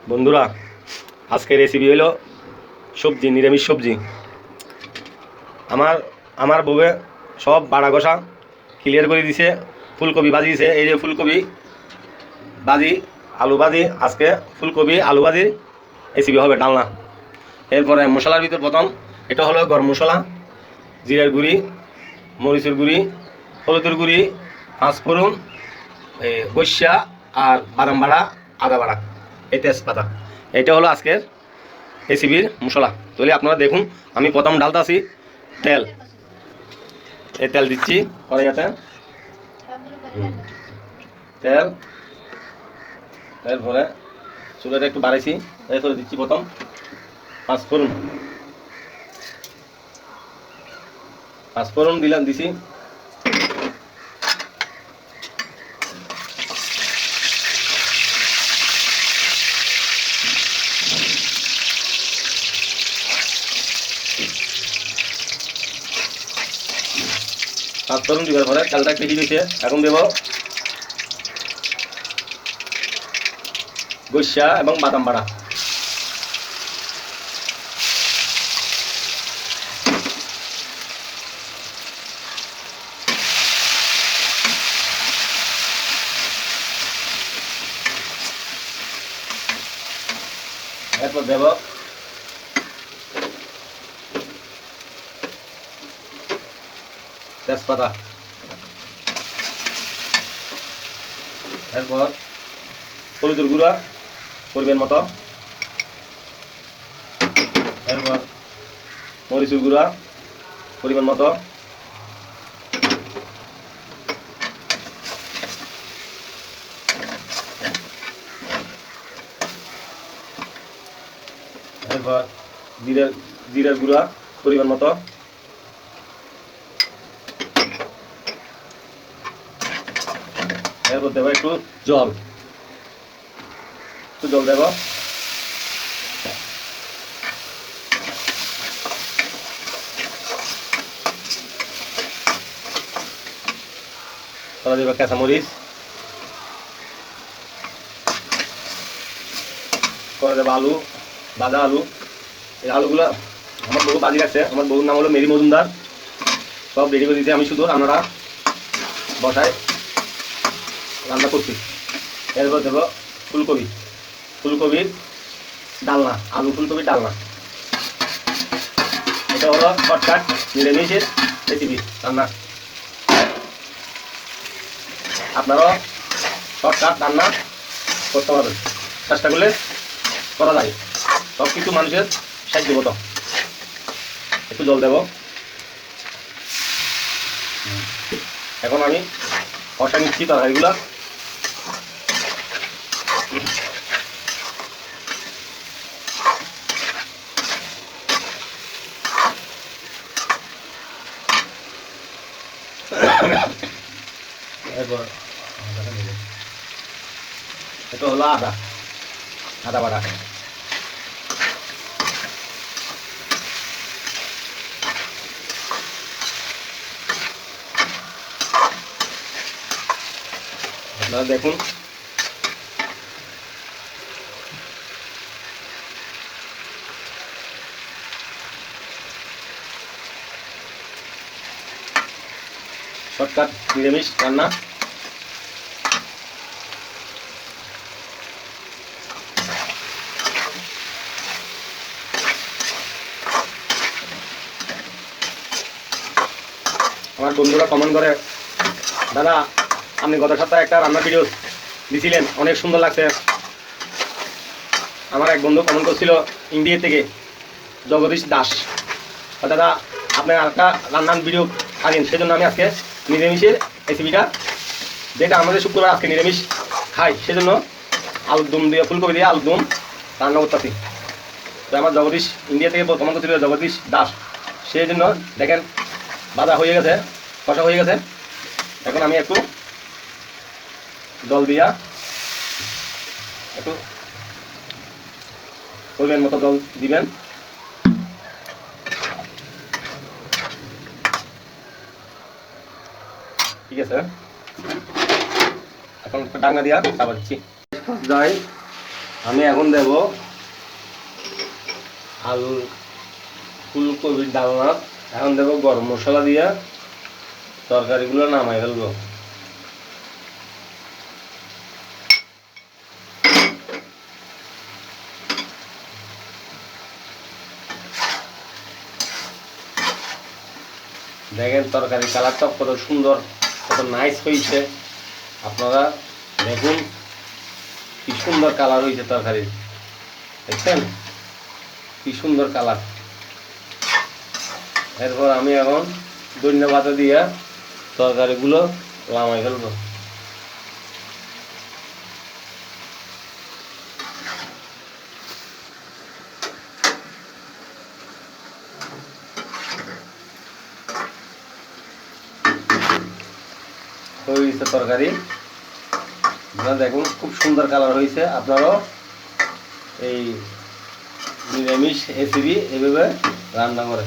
বন্ধুরা, আজকের রেসিপি হলো সবজি, নিরামিষ সবজি। আমার আমার বউয়ে সব বাড়া কষা ক্লিয়ার করে দিছে। ফুলকপি ভাজি দিছে, এই যে ফুলকপি ভাজি, আলু ভাজি। আজকে ফুলকপি আলু ভাজির রেসিপি হবে, ডালনা। এরপরে মশলার ভিতর প্রথম এটা হলো গরম মশলা, জিরার গুঁড়ি, মরিচের গুঁড়ি, হলুদের গুঁড়ি, পাঁচফোড়ন, বৈশা আর বাদাম বাড়া, আদা বাড়া, এই তেজপাতা। এটা হলো আজকের রেসিপির মশলা। তাহলে আপনারা দেখুন, আমি প্রথম ঢালতাছি তেল। এই তেল দিচ্ছি কড়াইতে, তেল। এরপরে চুলাটা একটু বাড়াইছি, এরপরে দিচ্ছি প্রথম পাঁচফোড়ন। পাঁচফোড়ন দিছি। পাঁচফোড়ন দিবার পরে তেলটা একটু হিট হয়েছে, এখন দেব বৈশা এবং বাদাম বাড়া। এরপর দেব তেজপাতা। এরপর হলুদের গুঁড়া পরিমাণ মতো। এরপর মরিচের গুঁড়া পরিমাণ মতো। এরপর জিরার গুঁড়া পরিমাণ মতো। এরপর দেবো একটু জল, দেব। তারপর দেব কাঁচামরিচ, করে দেবো আলু, ভাজা আলু। এই আলুগুলো আমার বউ বাজি রাখছে। আমার বউর নাম হলো মেরি মজুমদার। সব রেডি করে দিতে আমি শুধু রান্নাটা বসায় রান্না করছি। এরপর দেবো ফুলকপির ডালনা, আলু ফুলকপির ডালনা। এটা হলো শর্টকাট নিরামিষের রেসিপি রান্না। আপনারাও শর্টকাট রান্না করতে পারবেন, চেষ্টা করলে করা যায়। সব কিছু মানুষের সাহায্য মতো। একটু জল দেব। এখন আমি কষা নিচ্ছি তরকারিগুলা। এরপর এটা হলো আদা বাটা। আপনারা দেখুন, শর্টকাট নিরামিষ রান্না। আমার বন্ধুরা কমেন্ট করে, দাদা আপনি গত সপ্তাহে একটা রান্নার ভিডিও দিছিলেন, অনেক সুন্দর লাগছে। আমার এক বন্ধু কমেন্ট করছিল ইন্ডিয়া থেকে, জগদীশ দাস। দাদা আপনি আরেকটা রান্নার ভিডিও ছাড়েন, সেই জন্য আমি আজকে নিরামিষের রেসিপিটা, যেটা আমাদের শুক্রবার আজকে নিরামিষ খাই, সেজন্য আলুর দম দিয়ে, ফুলকপি দিয়ে আলুর দম রান্না করতেছি। তো আমার জগদীশ ইন্ডিয়া থেকে কমেন্ট করছিল, জগদীশ দাস। সেই জন্য দেখেন বাদা হয়ে গেছে, কষা হয়ে গেছে। এখন আমি একটু জল দিয়া, একটু পরিমাণ মতো জল দিবেন। ঠিক আছে, এখন ডাঙ্গা দিয়া চাপা দিচ্ছি। যাই আমি এখন দেব আলু ফুলকপির ডালনা। এখন দেব গরম মশলা দিয়া তরকারিগুলো নামাই ফেলবো। দেখেন তরকারি কালারটা কত সুন্দর, কত নাইস হয়েছে। আপনারা দেখুন কি সুন্দর কালার হয়েছে তরকারির, দেখছেন কি সুন্দর কালার। এরপর আমি এখন ধনিয়া পাতা দিয়া তরকারিগুলো নামাই ফেলবো। হয়েছে তরকারি, আপনারা দেখুন খুব সুন্দর কালার হয়েছে। আপনারাও এই নিরামিষ রেসিপি এভাবে রান্না করে।